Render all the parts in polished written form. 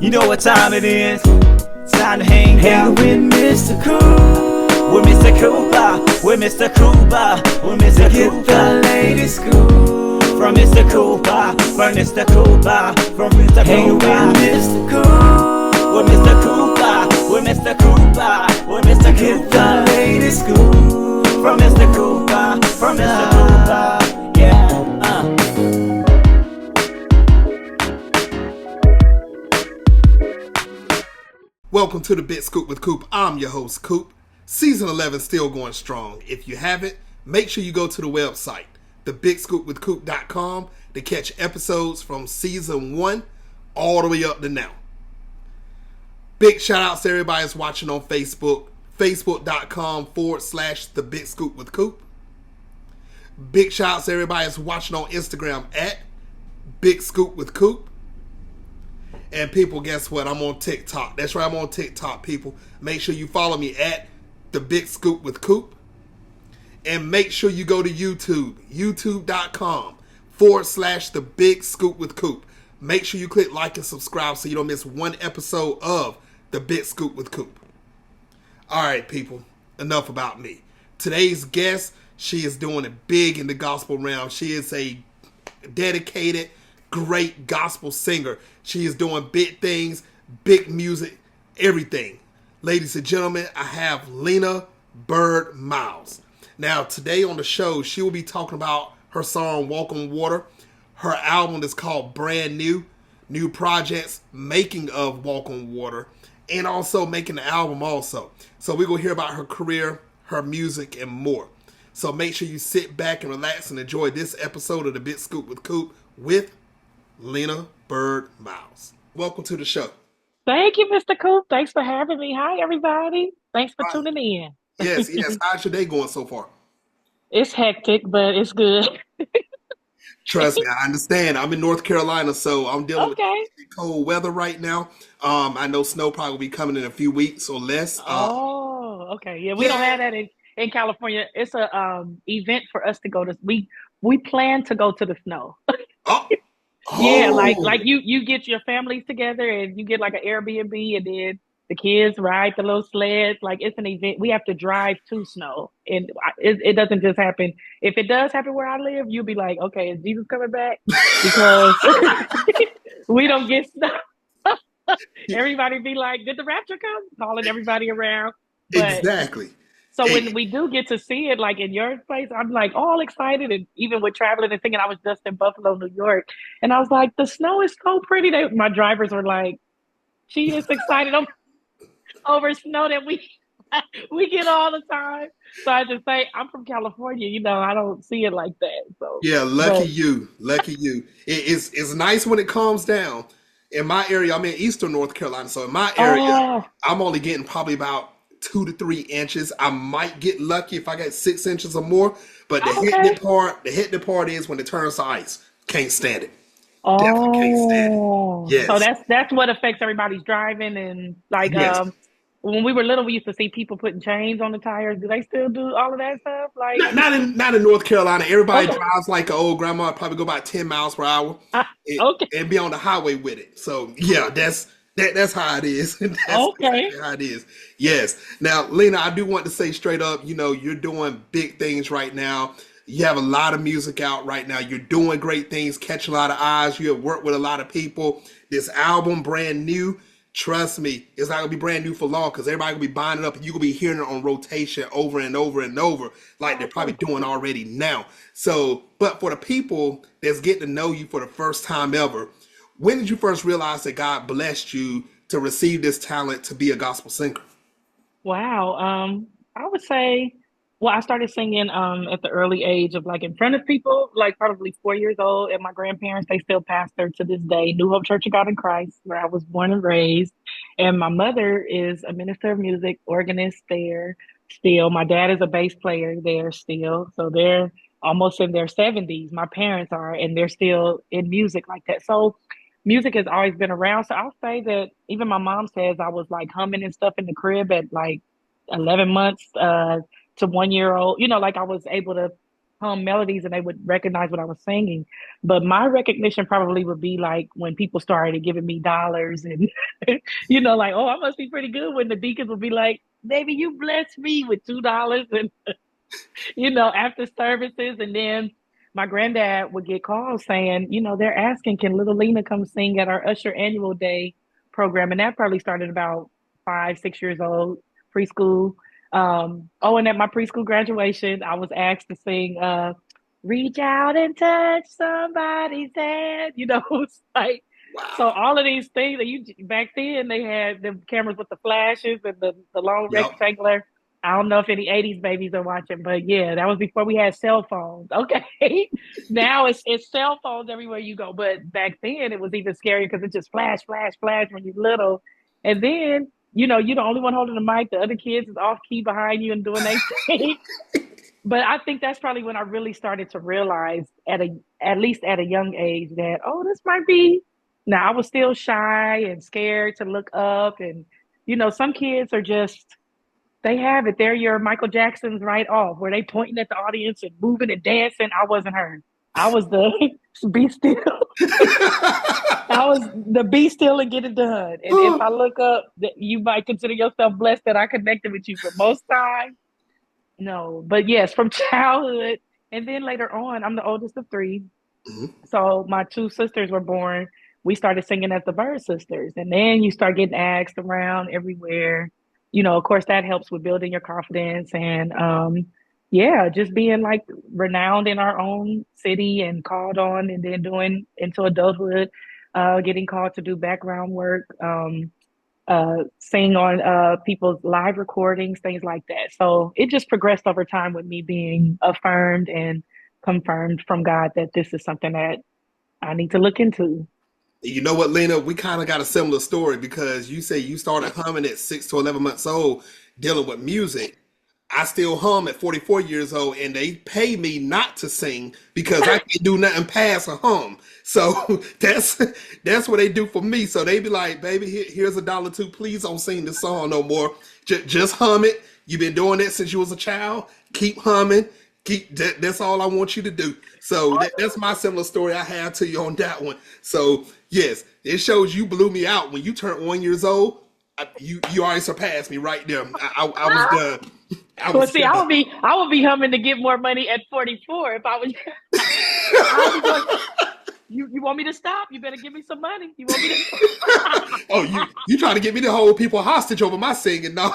You know what time it is. It's time to hang out with Mr. Coop. With Mr. Cooper. With Mr. Cooper. With Mr. Cooper. Get the latest scoop. From Mr. Cooper. From Mr. Cooper. From Mr. Cooper. Hang with Mr. Coop. With Mr. Cooper. With Mr. Cooper. With Mr. Cooper. Get the latest scoop. From Mr. Cooper. From Mr. Cooper. Yeah. Welcome to the Big Scoop with Coop. I'm your host, Coop. Season 11 still going strong. If you haven't, make sure you go to the website, thebigscoopwithcoop.com, to catch episodes from Season 1 all the way up to now. Big shout outs to everybody that's watching on Facebook, facebook.com/The Big Scoop with Coop. Big shout outs to everybody that's watching on Instagram at Big Scoop with Coop. And people, guess what? I'm on TikTok. That's right, I'm on TikTok, people. Make sure you follow me at The Big Scoop with Coop. And make sure you go to YouTube, youtube.com/The Big Scoop with Coop. Make sure you click like and subscribe so you don't miss one episode of The Big Scoop with Coop. All right, people, enough about me. Today's guest, she is doing it big in the gospel realm. She is a dedicated, great gospel singer. She is doing big things, big music, everything. Ladies and gentlemen, I have Lena Byrd Miles. Now, today on the show, she will be talking about her song, Walk on Water. Her album is called Brand New. New projects, making of Walk on Water, and also making the album also. So we're going to hear about her career, her music, and more. So make sure you sit back and relax and enjoy this episode of The Big Scoop with Coop with Lena Byrd Miles. Welcome to the show. Thank you, Mr. Coop. Thanks for having me. Hi, everybody. Thanks for tuning in. Yes. How's your day going so far? It's hectic, but it's good. Trust me, I understand. I'm in North Carolina, so I'm dealing with cold weather right now. I know snow probably will be coming in a few weeks or less. Okay. Yeah, we don't have that in California. It's a event for us to go to. We plan to go to the snow. Yeah, like you get your families together and you get like an Airbnb, and then the kids ride the little sleds. Like, it's an event. We have to drive to snow, and it doesn't just happen. If it does happen where I live, you'll be like, okay, is Jesus coming back? Because we don't get snow. Everybody be like, did the rapture come? Calling everybody around. But, exactly. So when we do get to see it, like in your place, I'm like all excited. And even with traveling and thinking, I was just in Buffalo, New York. And I was like, the snow is so pretty. My drivers were like, she is excited over snow that we get all the time. So I just say, I'm from California, I don't see it like that. So yeah, lucky you. It's nice when it calms down. In my area, I'm in Eastern North Carolina. So in my area, I'm only getting probably about 2 to 3 inches. I might get lucky if I get 6 inches or more. But the hectic part is when it turns to ice. Can't stand it. Definitely can't stand it. Yes. So that's what affects everybody's driving. And like when we were little, we used to see people putting chains on the tires. Do they still do all of that stuff? Like not in North Carolina. Everybody drives like an old grandma. Probably go about 10 miles per hour and be on the highway with it. So yeah, that's how it is. That's how it is. Yes. Now, Lena, I do want to say straight up, you're doing big things right now. You have a lot of music out right now. You're doing great things, catching a lot of eyes. You have worked with a lot of people. This album, Brand New, trust me, it's not going to be brand new for long, because everybody will be buying it up and you're going to be hearing it on rotation over and over and over, like they're probably doing already now. So, but for the people that's getting to know you for the first time ever, when did you first realize that God blessed you to receive this talent to be a gospel singer? Wow. I would say, I started singing at the early age of like in front of people, like probably 4 years old. And my grandparents, they still pastor to this day, New Hope Church of God in Christ, where I was born and raised. And my mother is a minister of music, organist there still. My dad is a bass player there still. So they're almost in their 70s. My parents are, and they're still in music like that. So music has always been around. So I'll say that even my mom says I was like humming and stuff in the crib at like 11 months to 1 year old, like I was able to hum melodies and they would recognize what I was singing. But my recognition probably would be like when people started giving me dollars and, like, oh, I must be pretty good. When the deacons would be like, baby, you blessed me with $2 and, after services. And then my granddad would get calls saying, they're asking, can little Lena come sing at our Usher annual day program? And that probably started about 5, 6 years old, preschool. And at my preschool graduation, I was asked to sing Reach Out and Touch Somebody's Hand. It's like, wow. So all of these things that back then they had the cameras with the flashes and the long rectangular. I don't know if any 80s babies are watching, but yeah, that was before we had cell phones. Okay. Now it's cell phones everywhere you go. But back then it was even scarier because it just flash, flash, flash when you're little. And then, you're the only one holding the mic. The other kids is off key behind you and doing their thing. But I think that's probably when I really started to realize at least at a young age that, oh, this might be. Now I was still shy and scared to look up. And, some kids are just, they have it. They're your Michael Jacksons right off, where they pointing at the audience and moving and dancing. I wasn't her. I was the be still. I was the be still and get it done. And if I look up, you might consider yourself blessed that I connected with you. But most times, no. But yes, from childhood. And then later on, I'm the oldest of 3. Mm-hmm. So my 2 sisters were born. We started singing as the Byrd Sisters. And then you start getting asked around everywhere. Of course, that helps with building your confidence and, just being like renowned in our own city and called on, and then doing into adulthood, getting called to do background work, sing on people's live recordings, things like that. So it just progressed over time with me being affirmed and confirmed from God that this is something that I need to look into. You know what, Lena? We kind of got a similar story because you say you started humming at 6 to 11 months old, dealing with music. I still hum at 44 years old, and they pay me not to sing because I can't do nothing past a hum. So that's what they do for me. So they be like, baby, here's $1 too. Please don't sing this song no more. Just hum it. You've been doing that since you was a child. Keep humming. That's all I want you to do. So that's my similar story I have to you on that one. So yes, it shows you blew me out when you turned 1 year old. You already surpassed me right there. I was done. I would be humming to get more money at 44 if I was. You want me to stop? You better give me some money. You want me to? Oh, you trying to get me to hold people hostage over my singing? No.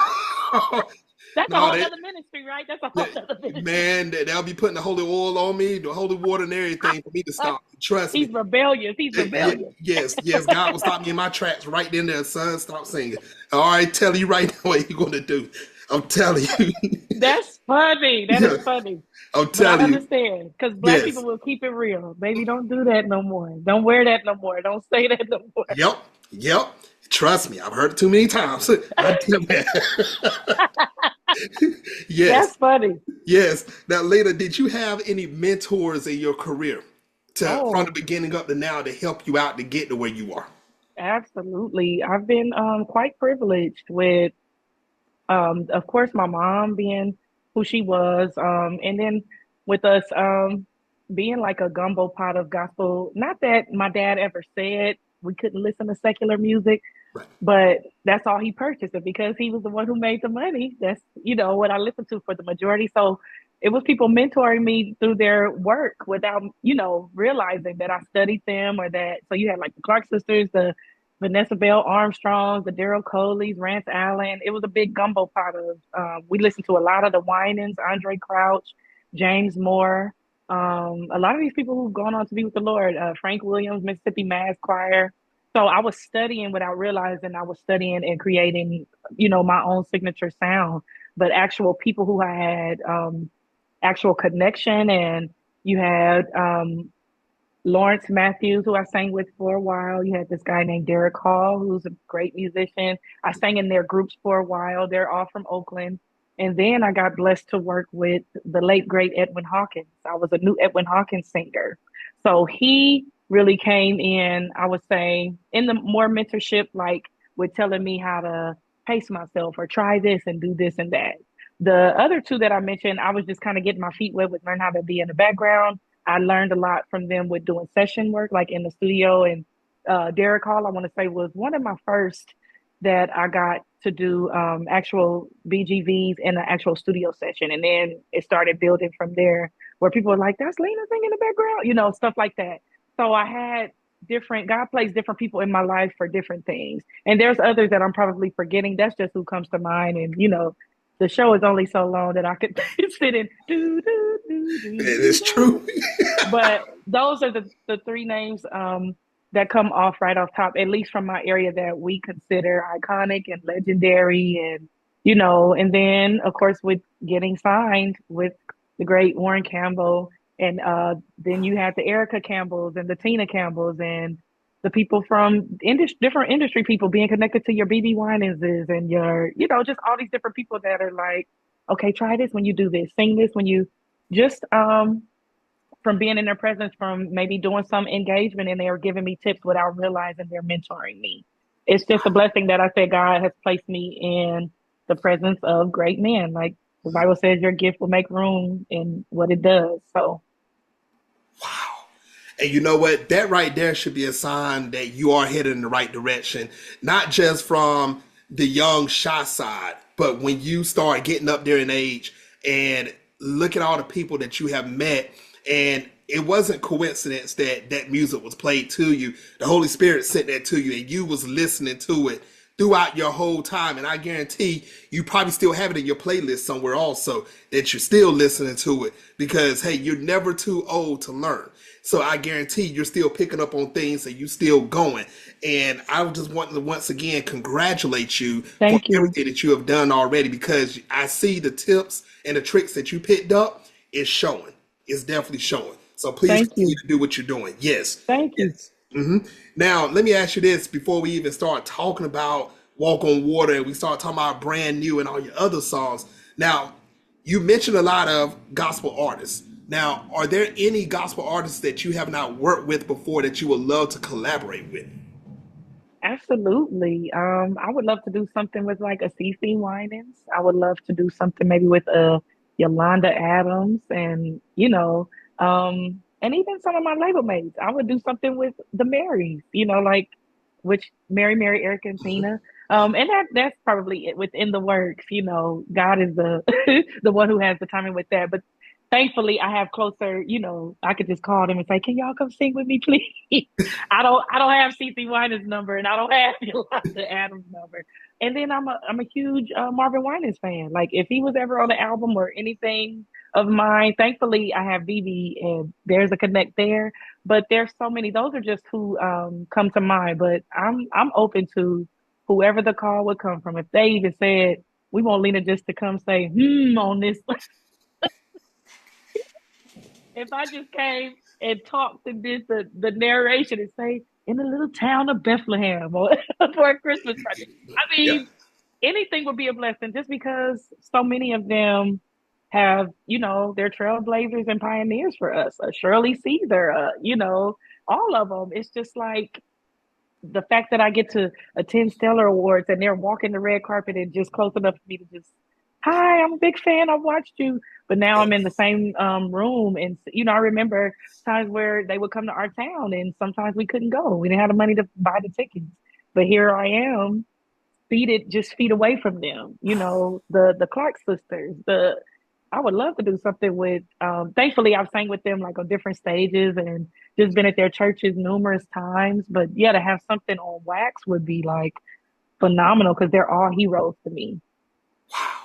That's a whole other ministry, right? That's a whole other ministry. Man, they'll be putting the holy oil on me, the holy water and everything for me to stop. Trust me. He's rebellious. Yes. God will stop me in my tracks right then there, son. Stop singing. All right, tell you right now what you're going to do. I'm telling you. That's funny. That is funny. I'm telling you. I understand. Because black people will keep it real. Baby, don't do that no more. Don't wear that no more. Don't say that no more. Yep. Trust me. I've heard it too many times. Yes. That's funny. Yes. Now, Lena, did you have any mentors in your career from the beginning up to now to help you out to get to where you are? Absolutely. I've been quite privileged with, of course, my mom being who she was, and then with us being like a gumbo pot of gospel. Not that my dad ever said we couldn't listen to secular music, right, but that's all he purchased. And because he was the one who made the money, that's, what I listened to for the majority. So it was people mentoring me through their work without, realizing that I studied them or that. So you had like the Clark sisters, the Vanessa Bell Armstrongs, the Daryl Coleys, Rance Allen. It was a big gumbo pot of, we listened to a lot of the Winans, Andre Crouch, James Moore, a lot of these people who've gone on to be with the Lord, Frank Williams, Mississippi Mass Choir. So I was studying without realizing I was studying and creating, my own signature sound, but actual people who I had actual connection. And you had Lawrence Matthews, who I sang with for a while. You had this guy named Derek Hall, who's a great musician. I sang in their groups for a while. They're all from Oakland. And then I got blessed to work with the late, great Edwin Hawkins. I was a new Edwin Hawkins singer. So he really came in, I would say, in the more mentorship, like with telling me how to pace myself or try this and do this and that. The other two that I mentioned, I was just kind of getting my feet wet with learn how to be in the background. I learned a lot from them with doing session work, like in the studio. And Derek Hall, I want to say, was one of my first that I got to do actual BGVs in an actual studio session. And then it started building from there where people were like, that's Lena singing in the background, you know, stuff like that. So I had God plays different people in my life for different things. And there's others that I'm probably forgetting. That's just who comes to mind. And, you know, the show is only so long that I could sit in. It is true. But those are the three names that come off right off top, at least from my area that we consider iconic and legendary. And, you know, and then, of course, with getting signed with the great Warren Campbell. And then you had the Erica Campbells and the Tina Campbells and the people from different industry people being connected to your BB Winanses and your, you know, just all these different people that are like, okay, try this when you do this, sing this when you just from being in their presence, from maybe doing some engagement and they're giving me tips without realizing they're mentoring me. It's just a blessing that I said God has placed me in the presence of great men. Like the Bible says, your gift will make room in what it does. So. Wow. And you know what? That right there should be a sign that you are headed in the right direction, not just from the young, shy side, but when you start getting up there in age and look at all the people that you have met, and it wasn't coincidence that that music was played to you. The Holy Spirit sent that to you and you was listening to it throughout your whole time. And I guarantee you probably still have it in your playlist somewhere also that you're still listening to it because, hey, you're never too old to learn. So I guarantee you're still picking up on things and you still going. And I just want to once again congratulate you for everything that you have done already, because I see the tips and the tricks that you picked up is showing. It's definitely showing. So please continue to do what you're doing. Yes. Thank you. Yes. Mm-hmm. Now, let me ask you this before we even start talking about Walk on Water and we start talking about Brand New and all your other songs. Now, you mentioned a lot of gospel artists. Now, are there any gospel artists that you have not worked with before that you would love to collaborate with? Absolutely. I would love to do something with like a CeCe Winans. I would love to do something maybe with Yolanda Adams and, you know, and even some of my label mates. I would do something with the Marys, you know, like which Mary, Erica, and Tina. And that's probably it within the works. You know, God is the the one who has the timing with that. But thankfully, I have closer. You know, I could just call them and say, "Can y'all come sing with me, please?" I don't have CeCe Winans' number, and I don't have Yolanda Adams' number. And then I'm a huge Marvin Winans fan. Like if he was ever on the album or anything of mine, thankfully I have BB and there's a connect there. But there's so many. Those are just who come to mind. But I'm open to whoever the call would come from. If they even said we want Lena just to come say on this, if I just came and talked and did the narration and say in the little town of Bethlehem or for a Christmas project, I mean, anything would be a blessing. Just because so many of them have, you know, they're trailblazers and pioneers for us. Shirley Caesar, you know, all of them. It's just like the fact that I get to attend Stellar Awards and they're walking the red carpet and just close enough for me to just, hi, I'm a big fan. I've watched you. But now I'm in the same room. And, you know, I remember times where they would come to our town and sometimes we couldn't go. We didn't have the money to buy the tickets. But here I am, just feet away from them. You know, the Clark sisters, I would love to do something with, thankfully I've sang with them like on different stages and just been at their churches numerous times. But yeah, to have something on wax would be like phenomenal because they're all heroes to me. Wow.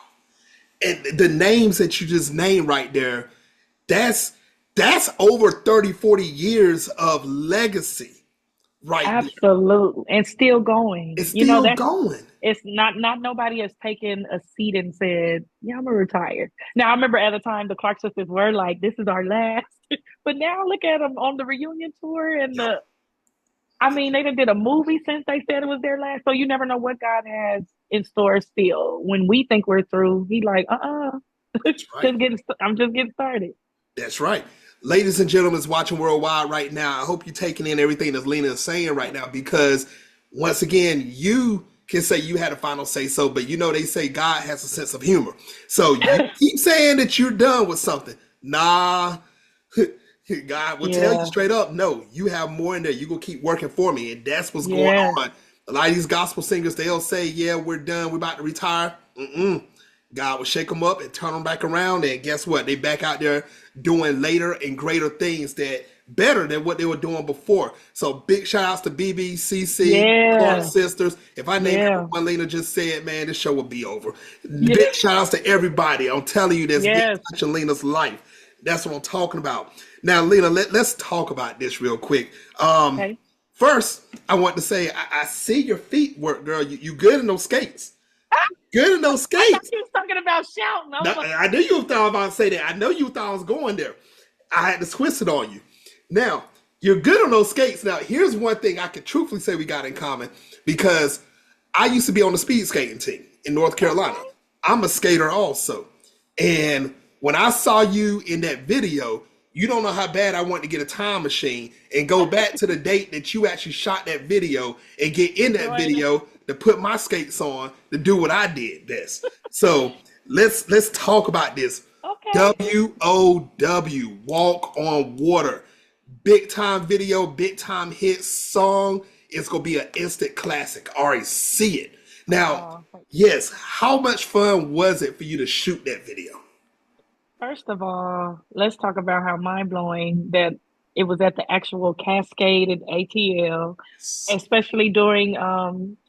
And the names that you just named right there, that's over 30, 40 years of legacy right Absolutely. There. And still going. It's still going. It's not nobody has taken a seat and said, yeah, I'm going to retire. Now, I remember at the time the Clark sisters were like, this is our last. But now look at them on the reunion tour and they done did a movie since they said it was their last. So you never know what God has in store still. When we think we're through, he like, I'm just getting started. That's right. Ladies and gentlemen watching worldwide right now, I hope you're taking in everything that Lena is saying right now, because once again, you can say you had a final say so, but you know they say God has a sense of humor. So you keep saying that you're done with something. Nah, God will tell you straight up, no, you have more in there. You're going to keep working for me. And that's what's going on. A lot of these gospel singers, they'll say, yeah, we're done. We're about to retire. God will shake them up and turn them back around. And guess what? They back out there doing later and greater things that better than what they were doing before. So big shout outs to BB, CC, Clark Sisters. If I name everyone Lena just said, man, this show will be over. Big shout outs to everybody. I'm telling you, there's big touch in Lena's life. That's what I'm talking about. Now, Lena, let's talk about this real quick. First, I want to say, I see your feet work, girl. You good in those skates. Good in those skates. I thought you was talking about shouting. I knew you thought about to say that. I know you thought I was going there. I had to twist it on you. Now, you're good on those skates. Now, here's one thing I can truthfully say we got in common, because I used to be on the speed skating team in North Carolina. I'm a skater also. And when I saw you in that video, you don't know how bad I want to get a time machine and go back to the date that you actually shot that video and get in that video to put my skates on to do what I did best. So let's talk about this. WOW, Walk on Water. Big time video, big time hit song. It's going to be an instant classic. I already see it. Now, yes, how much fun was it for you to shoot that video? First of all, let's talk about how mind-blowing that it was at the actual Cascade at ATL, especially during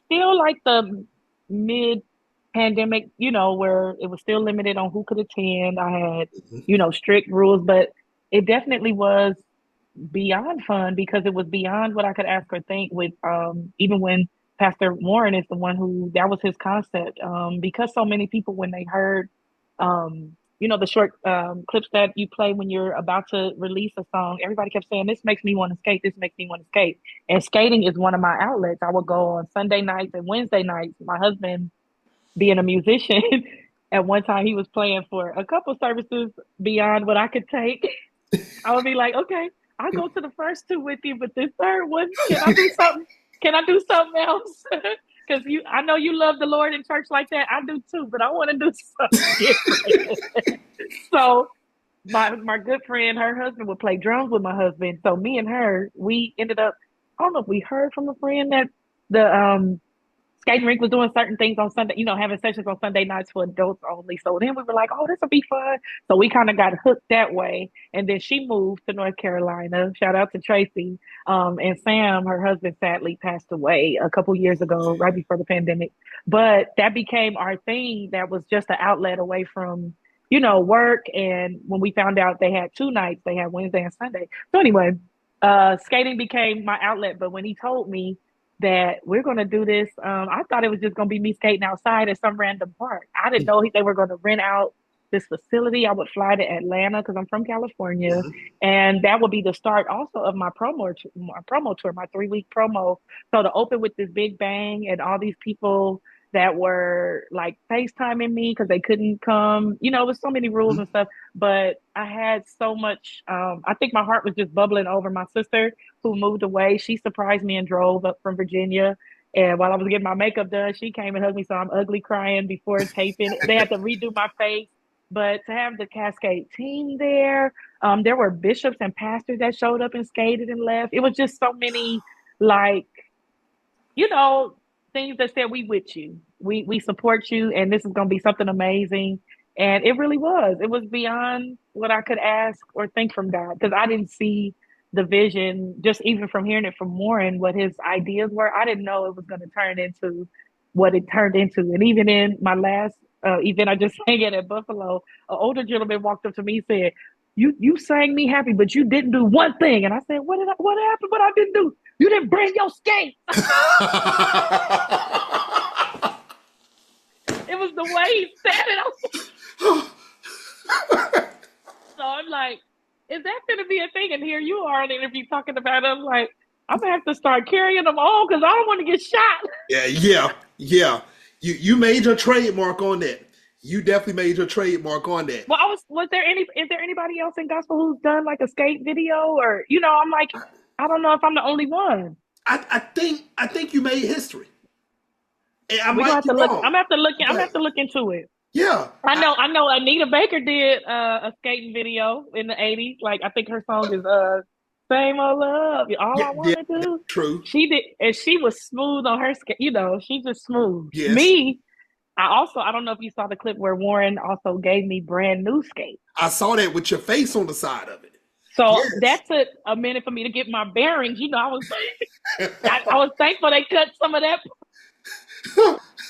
still like the mid-pandemic, where it was still limited on who could attend. I had, strict rules, but it definitely was beyond fun because it was beyond what I could ask or think with even when Pastor Warren is the one that was his concept. Because so many people, when they heard the short clips that you play when you're about to release a song, everybody kept saying, this makes me want to skate. This makes me want to skate. And skating is one of my outlets. I would go on Sunday nights and Wednesday nights. My husband, being a musician, at one time he was playing for a couple services beyond what I could take. I would be like, okay, I'll go to the first two with you, but this third one, can I do something? Can I do something else? Because I know you love the Lord in church like that. I do too, but I want to do something different. So my good friend, her husband would play drums with my husband. So me and her, we ended up, I don't know if we heard from a friend that the skating rink was doing certain things on Sunday, having sessions on Sunday nights for adults only. So then we were like, oh, this will be fun. So we kind of got hooked that way. And then she moved to North Carolina. Shout out to Tracy. And Sam, her husband, sadly passed away a couple years ago, right before the pandemic. But that became our thing. That was just an outlet away from, work. And when we found out they had two nights, they had Wednesday and Sunday. So anyway, skating became my outlet. But when he told me that we're going to do this, I thought it was just going to be me skating outside at some random park. I didn't know they were going to rent out this facility. I would fly to Atlanta because I'm from California. And that would be the start also of my promo tour, my 3-week promo. So to open with this big bang and all these people that were like FaceTiming me because they couldn't come, with so many rules and stuff. But I had so much, I think my heart was just bubbling over. My sister who moved away, she surprised me and drove up from Virginia. And while I was getting my makeup done, she came and hugged me. So I'm ugly crying before taping. They had to redo my face. But to have the Cascade team there were bishops and pastors that showed up and skated and left. It was just so many, things that said, we with you. We support you, and this is going to be something amazing. And it really was. It was beyond what I could ask or think from God, because I didn't see the vision, just even from hearing it from Warren, what his ideas were. I didn't know it was going to turn into what it turned into. And even in my last event I just sang at Buffalo, an older gentleman walked up to me and said, you sang me happy, but you didn't do one thing. And I said, what happened? What I didn't do? You didn't bring your skate. It was the way he said it. So I'm like, is that going to be a thing? And here you are in an interview talking about it. I'm like, I'm going to have to start carrying them on because I don't want to get shot. Yeah. You made your trademark on that. You definitely made your trademark on that. Well, is there anybody else in gospel who's done like a skate video or, I'm like, I don't know if I'm the only one. I think you made history. I We might gonna have be to look. wrong, I'm gonna have to look. I'm but gonna have to look into it. yeah, I know. Anita Baker did a skating video in the '80s. Like I think her song is "Same Old Love." All yeah, I yeah, wanna do. true. She did, and she was smooth on her skate. You know, she's just smooth. Yes, Me, I don't know if you saw the clip where Warren also gave me brand new skates. I saw that with your face on the side of it. So Yes. that took a minute for me to get my bearings. You know, I was thankful they cut some of that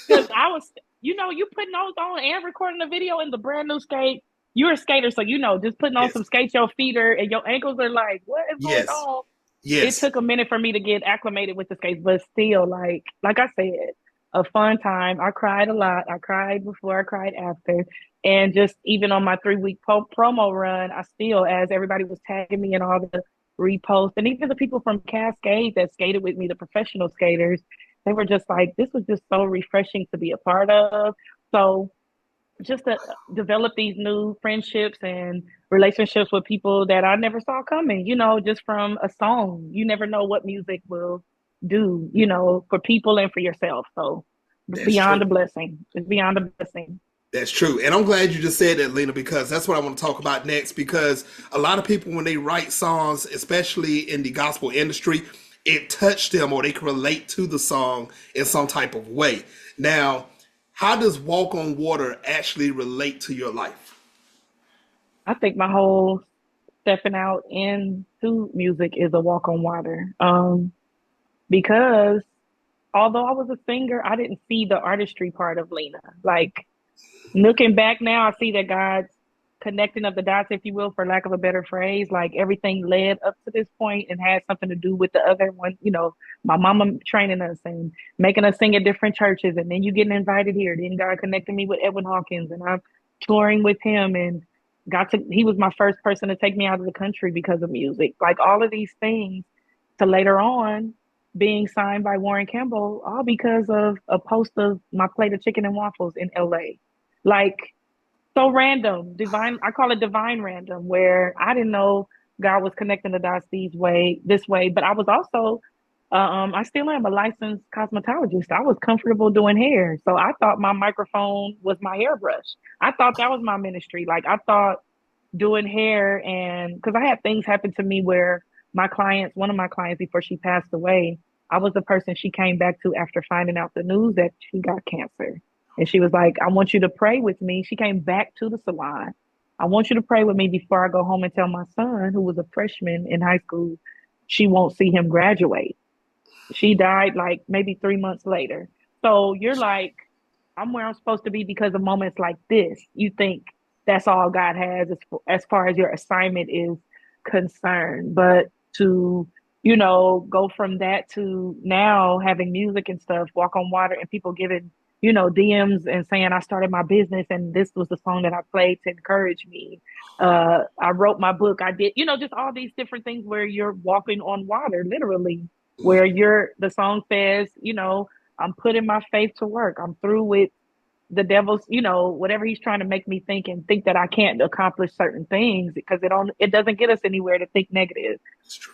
because I was, you know, you putting those on and recording the video in the brand new skate. You're a skater, so you know, just putting on Yes. some skates, your feet are and your ankles are like, what is going Yes. on? It Yes. took a minute for me to get acclimated with the skates, but still, like I said, a fun time. I cried a lot. I cried before, I cried after, and just even on my 3 week promo run, I still, as everybody was tagging me in all the reposts, and even the people from Cascade that skated with me, the professional skaters, they were just like, this was just so refreshing to be a part of. So just to develop these new friendships and relationships with people that I never saw coming, you know, just from a song. You never know what music will do, you know, for people and for yourself. So That's beyond true. a blessing. It's beyond a blessing. That's true. And I'm glad you just said that, Lena, because that's what I want to talk about next. Because a lot of people, when they write songs, especially in the gospel industry, it touched them or they can relate to the song in some type of way. Now, how does Walk on Water actually relate to your life? I think my whole stepping out into music is a walk on water. Because although I was a singer, I didn't see the artistry part of Lena. Like looking back now, I see that God's connecting of the dots, if you will, for lack of a better phrase. Like everything led up to this point and had something to do with the other one. You know, my mama training us and making us sing at different churches, and then you getting invited here. Then God connected me with Edwin Hawkins, and I'm touring with him, and he was my first person to take me out of the country because of music. Like all of these things, to later on being signed by Warren Campbell, all because of a post of my plate of chicken and waffles in LA. Like so random, divine. I call it divine random, where I didn't know God was connecting the dots this way. But I was also, I still am a licensed cosmetologist. I was comfortable doing hair, so I thought my microphone was my hairbrush. I thought that was my ministry. Like I thought doing hair, and because I had things happen to me where one of my clients before she passed away, I was the person she came back to after finding out the news that she got cancer. And she was like, I want you to pray with me. She came back to the salon. I want you to pray with me before I go home and tell my son, who was a freshman in high school, she won't see him graduate. She died like maybe 3 months later. So you're like, I'm where I'm supposed to be because of moments like this. You think that's all God has as far as your assignment is concerned. But to, you know, go from that to now having music and stuff, Walk on Water, and people giving, you know, DMs and saying I started my business and this was the song that I played to encourage me. I wrote my book. I did, you know, just all these different things where you're walking on water, literally, where the song says, you know, I'm putting my faith to work. I'm through with the devil's, you know, whatever he's trying to make me think and think that I can't accomplish certain things because it doesn't get us anywhere to think negative,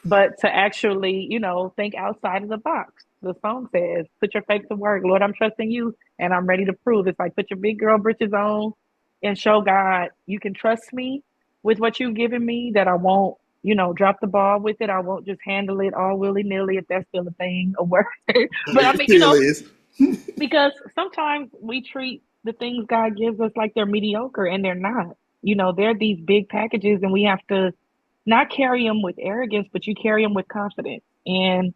but to actually, you know, think outside of the box. The song says, put your faith to work. Lord, I'm trusting you and I'm ready to prove. It's like, put your big girl britches on and show God you can trust me with what you've given me, that I won't, you know, drop the ball with it. I won't just handle it all willy nilly, if that's still a thing, a word. But I It mean, you still know, is. because sometimes we treat the things God gives us like they're mediocre and they're not. You know, they're these big packages and we have to not carry them with arrogance, but you carry them with confidence. And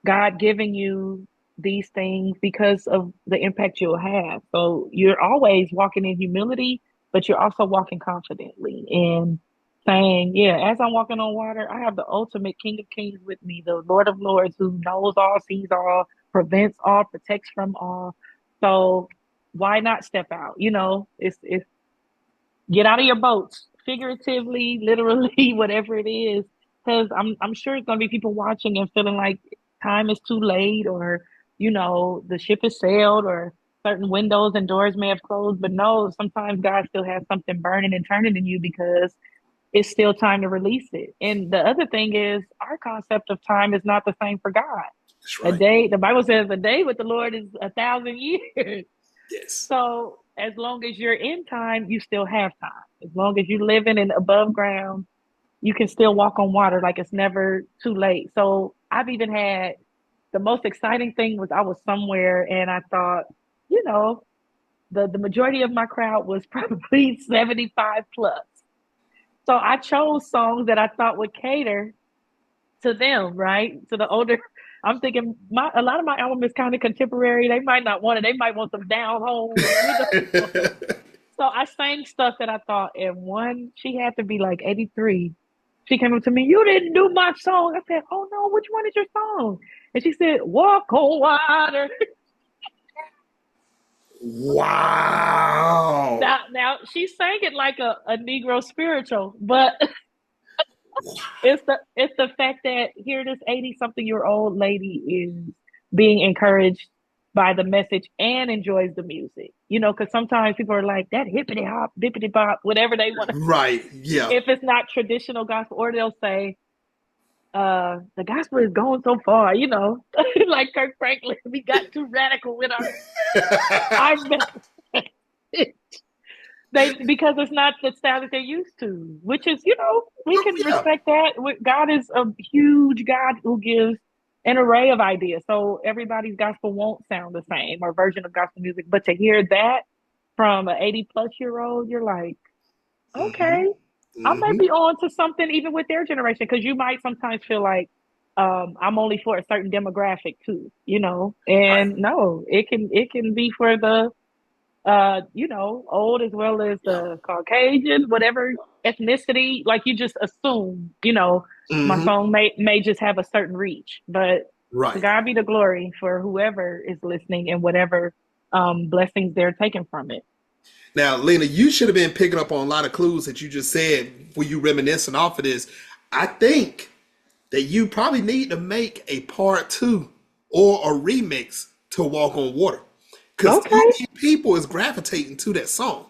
God giving you these things because of the impact you'll have. So you're always walking in humility, but you're also walking confidently and saying, yeah, as I'm walking on water, I have the ultimate King of Kings with me, the Lord of Lords who knows all, sees all, prevents all, protects from all. So why not step out? You know, it's get out of your boats, figuratively, literally, whatever it is, because I'm sure it's gonna be people watching and feeling like time is too late, or you know, the ship has sailed, or certain windows and doors may have closed. But no, sometimes God still has something burning and turning in you because it's still time to release it. And the other thing is, our concept of time is not the same for God. That's A right. day, the Bible says a day with the Lord is 1,000 years. Yes. So as long as you're in time, you still have time. As long as you're living in above ground, you can still walk on water. Like it's never too late. So I've even had the most exciting thing was I was somewhere and I thought, you know, the majority of my crowd was probably 75 plus. So I chose songs that I thought would cater to them, right? To the older. I'm thinking a lot of my album is kind of contemporary. They might not want it. They might want some down home, you know. So I sang stuff that I thought, and one, she had to be like 83. She came up to me, you didn't do my song. I said, oh no, which one is your song? And she said, Walk on Water. Wow. Now she sang it like a Negro spiritual, but it's the fact that here this 80-something-year-old lady is being encouraged by the message and enjoys the music. You know, because sometimes people are like that hippity hop, dippity bop, whatever they want to. Right. Yeah. If it's not traditional gospel, or they'll say, the gospel is going so far, you know, like Kirk Franklin, we got too radical with our because it's not the style that they're used to, which is, you know, we can respect that. God is a huge God who gives an array of ideas. So everybody's gospel won't sound the same or version of gospel music. But to hear that from an 80-plus-year-old, you're like, okay, I might be on to something even with their generation. Because you might sometimes feel like I'm only for a certain demographic too, you know. And no, it can be for the you know, old as well as the Caucasian, whatever ethnicity, like you just assume, you know, my song may just have a certain reach. But to God be the glory for whoever is listening and whatever blessings they're taking from it. Now, Lena, you should have been picking up on a lot of clues that you just said when you reminiscing off of this. I think that you probably need to make a part 2 or a remix to Walk on Water. Because people is gravitating to that song.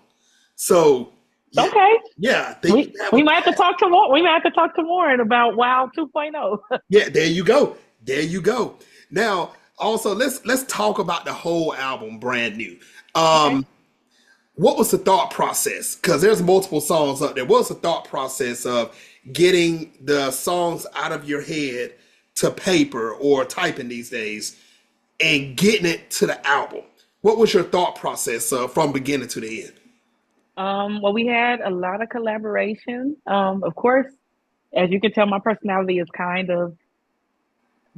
So yeah, we might have to talk to Warren. We might have to talk to Warren about Wow 2.0. Yeah, there you go. There you go. Now, also let's talk about the whole album, Brand New. What was the thought process? Because there's multiple songs up there. What was the thought process of getting the songs out of your head to paper or typing these days and getting it to the album? What was your thought process from beginning to the end? Well, we had a lot of collaboration. Of course, as you can tell, my personality is kind of,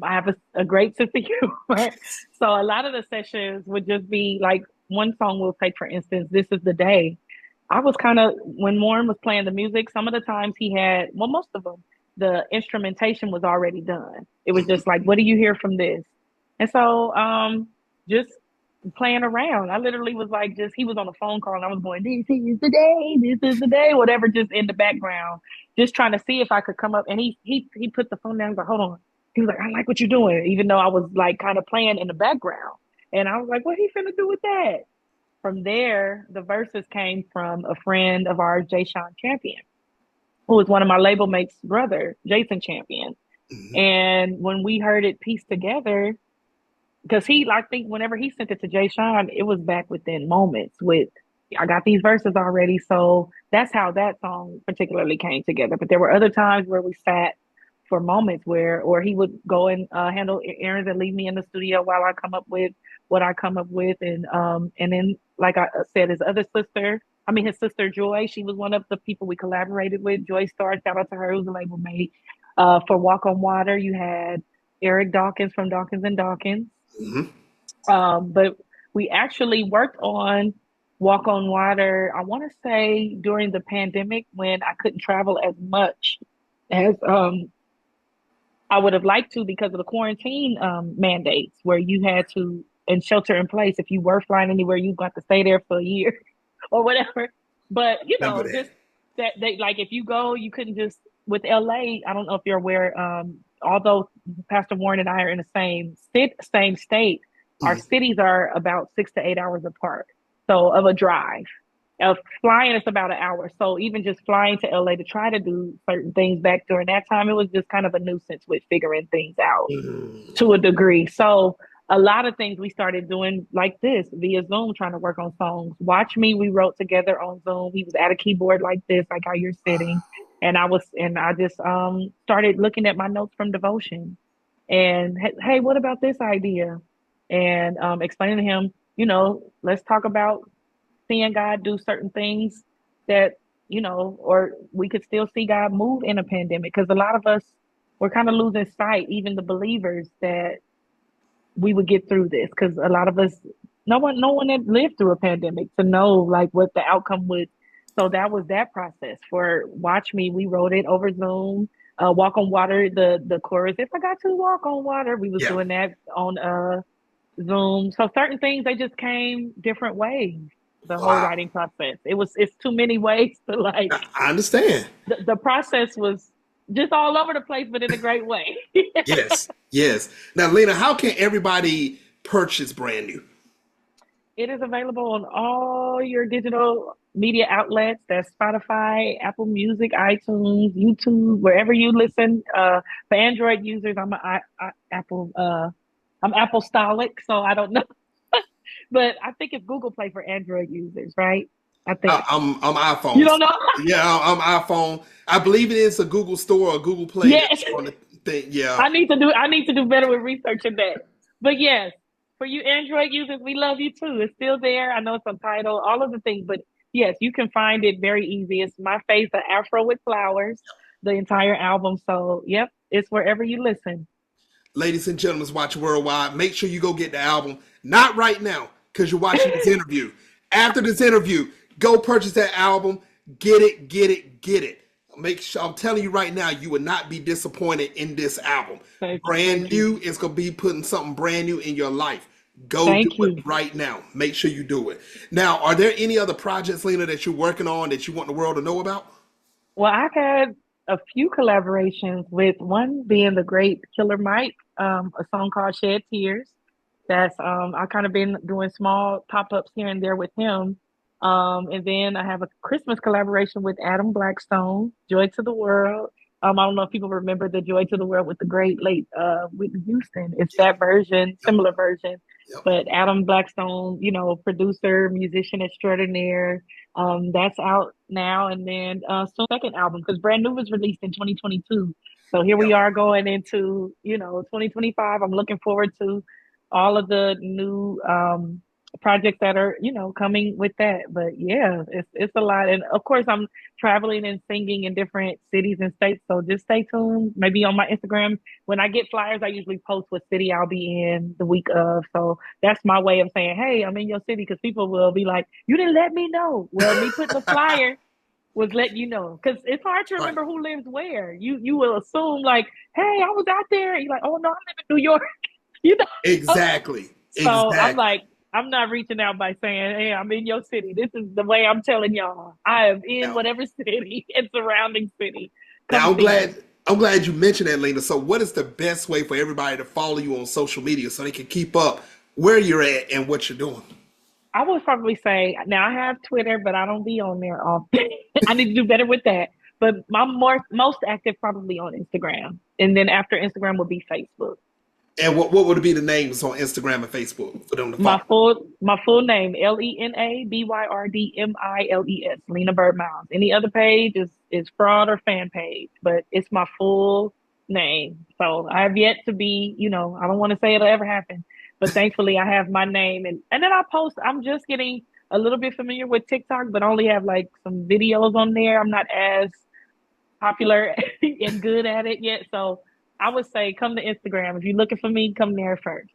I have a great sense of humor. So a lot of the sessions would just be like, one song we'll take, for instance, This Is the Day. I was kind of, when Warren was playing the music, some of the times he had, well, most of them, the instrumentation was already done. It was just like, what do you hear from this? And so just playing around. I literally was like, he was on a phone call and I was going, this is the day, whatever, just in the background, just trying to see if I could come up. And he put the phone down and was like, hold on. He was like, I like what you're doing, even though I was like kind of playing in the background. And I was like, what he finna do with that? From there, the verses came from a friend of ours, Jay Sean Champion, who was one of my label mates' brother, Jason Champion. And when we heard it pieced together, because I think whenever he sent it to Jay Sean, it was back within moments with, I got these verses already. So that's how that song particularly came together. But there were other times where we sat for moments or he would go and handle errands and leave me in the studio while I come up with what I come up with. And then, like I said, his sister Joy, she was one of the people we collaborated with. Joy Starr, shout out to her, who's a label mate. For Walk on Water, you had Eric Dawkins from Dawkins and Dawkins. But we actually worked on Walk on Water, I want to say during the pandemic when I couldn't travel as much as I would have liked to because of the quarantine mandates where you had to, and shelter in place. If you were flying anywhere, you got to stay there for a year or whatever. But, you know, just that they, like, if you go, you couldn't just, with LA, I don't know if you're aware, although Pastor Warren and I are in the same state, our cities are about 6 to 8 hours apart. So of a drive. Flying is about an hour. So even just flying to LA to try to do certain things back during that time, it was just kind of a nuisance with figuring things out to a degree. So a lot of things we started doing like this via Zoom, trying to work on songs. Watch Me, we wrote together on Zoom. He was at a keyboard like this, like how you're sitting. And I just started looking at my notes from devotion and, hey, what about this idea? And explaining to him, let's talk about seeing God do certain things that, or we could still see God move in a pandemic. Because a lot of us, we're kind of losing sight, even the believers, that we would get through this. Because a lot of us, no one had lived through a pandemic to know like what the outcome would. So that was that process for Watch Me. We wrote it over Zoom. Walk on Water, the chorus, if I got to walk on water, we was doing that on Zoom. So certain things, they just came different ways. The whole writing process. It's too many ways to like. I understand. The process was just all over the place, but in a great way. Yes. Now, Lena, how can everybody purchase Brand New? It is available on all your digital media outlets. That's Spotify, Apple Music, iTunes, YouTube, wherever you listen. For Android users, I'm Apple-stolic, so I don't know. But I think it's Google Play for Android users, right? I think I'm iPhone. You don't know? Yeah, I'm iPhone. I believe it is a Google Store or Google Play. Yes. On the thing. Yeah. I need to do better with researching that. But yes, for you Android users, we love you too. It's still there. I know it's on Tidal, all of the things, but yes, you can find it very easy. It's My Face, the Afro with Flowers, the entire album. So yep, it's wherever you listen. Ladies and gentlemen, watch Worldwide. Make sure you go get the album. Not right now, because you're watching this interview. After this interview, go purchase that album. Get it. I'm telling you right now, you will not be disappointed in this album. Brand New is going to be putting something brand new in your life. Go do it right now. Make sure you do it. Now, are there any other projects, Lena, that you're working on that you want the world to know about? Well, I've had a few collaborations, with one being the great Killer Mike, a song called Shed Tears. That's I kind of been doing small pop-ups here and there with him. And then I have a Christmas collaboration with Adam Blackstone, Joy to the World. I don't know if people remember the Joy to the World with the great late Whitney Houston. It's that version, similar version. Yep. But Adam Blackstone, producer, musician extraordinaire. That's out now. And then second album, because Brand New was released in 2022. So here we are going into, 2025. I'm looking forward to all of the new projects that are, coming with that. But yeah, it's a lot. And of course, I'm traveling and singing in different cities and states. So just stay tuned. Maybe on my Instagram, when I get flyers, I usually post what city I'll be in the week of. So that's my way of saying, hey, I'm in your city, because people will be like, you didn't let me know. Well, me putting the flyer was letting you know, because it's hard to remember who lives where. You will assume like, hey, I was out there. And you're like, oh no, I live in New York. Exactly. So I'm like, I'm not reaching out by saying, hey, I'm in your city. This is the way I'm telling y'all. I am in whatever city and surrounding city. Now, I'm glad you mentioned that, Lena. So what is the best way for everybody to follow you on social media so they can keep up where you're at and what you're doing? I would probably say, now I have Twitter, but I don't be on there often. I need to do better with that. But I'm most active probably on Instagram. And then after Instagram would be Facebook. And what would be the names on Instagram and Facebook for them to follow? My full name, Lena Byrdmiles, Lena Byrd Miles. Any other page is fraud or fan page, but it's my full name. So I have yet to be, I don't want to say it'll ever happen, but thankfully I have my name. And then I post, I'm just getting a little bit familiar with TikTok, but only have like some videos on there. I'm not as popular and good at it yet. So I would say come to Instagram. If you're looking for me, come there first.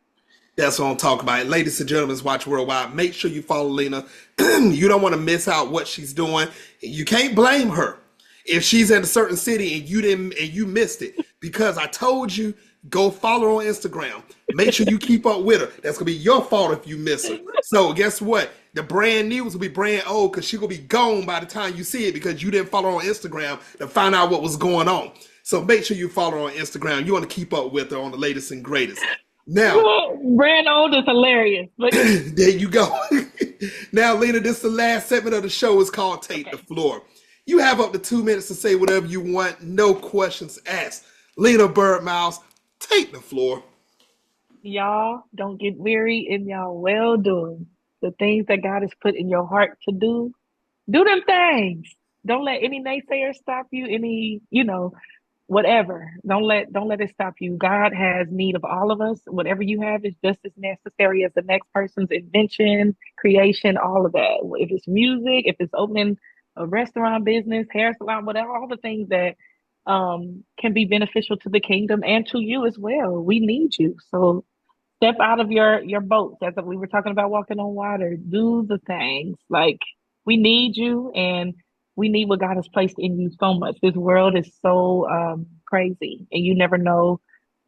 That's what I'm talking about. Ladies and gentlemen, watch Worldwide. Make sure you follow Lena. You don't want to miss out what she's doing. You can't blame her if she's in a certain city and you missed it, because I told you, go follow her on Instagram. Make sure you keep up with her. That's gonna be your fault if you miss her. So guess what? The brand new will be brand old, because she's gonna be gone by the time you see it, because you didn't follow her on Instagram to find out what was going on. So make sure you follow her on Instagram. You want to keep up with her on the latest and greatest. Now, brand old is hilarious. But there you go. Now, Lena, this is the last segment of the show. It's called Take the Floor. You have up to 2 minutes to say whatever you want. No questions asked. Lena Byrd Miles, take the floor. Y'all don't get weary in y'all well doing. The things that God has put in your heart to do them things. Don't let any naysayer stop you, any, whatever. Don't let it stop you. God has need of all of us. Whatever you have is just as necessary as the next person's invention, creation, all of that. If it's music, if it's opening a restaurant business, hair salon, whatever, all the things that can be beneficial to the kingdom and to you as well. We need you. So step out of your boats. As we were talking about walking on water, do the things. Like, we need you, and we need what God has placed in you so much. This world is so crazy, and you never know.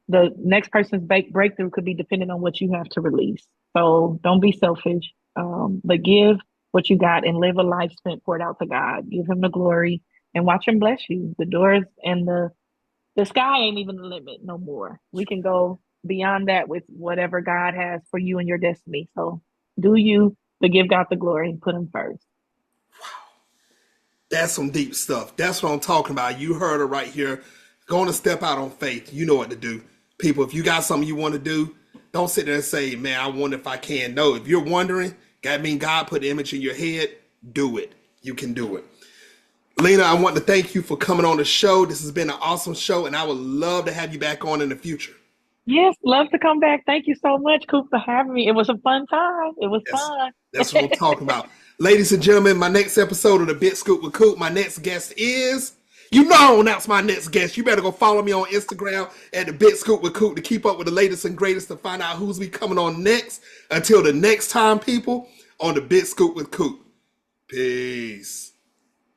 The next person's breakthrough could be dependent on what you have to release. So don't be selfish, but give what you got and live a life spent poured out to God. Give him the glory and watch him bless you. The doors and the sky ain't even the limit no more. We can go beyond that with whatever God has for you and your destiny. So do you, but give God the glory and put him first. That's some deep stuff. That's what I'm talking about. You heard her right here. Going to step out on faith. You know what to do. People, if you got something you want to do, don't sit there and say, man, I wonder if I can. No, if you're wondering, that means God put the image in your head. Do it. You can do it. Lena, I want to thank you for coming on the show. This has been an awesome show, and I would love to have you back on in the future. Yes, love to come back. Thank you so much, Coop, for having me. It was a fun time. It was fun. That's what I'm talking about. Ladies and gentlemen, my next episode of the Bit Scoop with Coop, my next guest is, I'll announce my next guest. You better go follow me on Instagram at the Bit Scoop with Coop to keep up with the latest and greatest to find out who's be coming on next. Until the next time, people, on the Bit Scoop with Coop. Peace.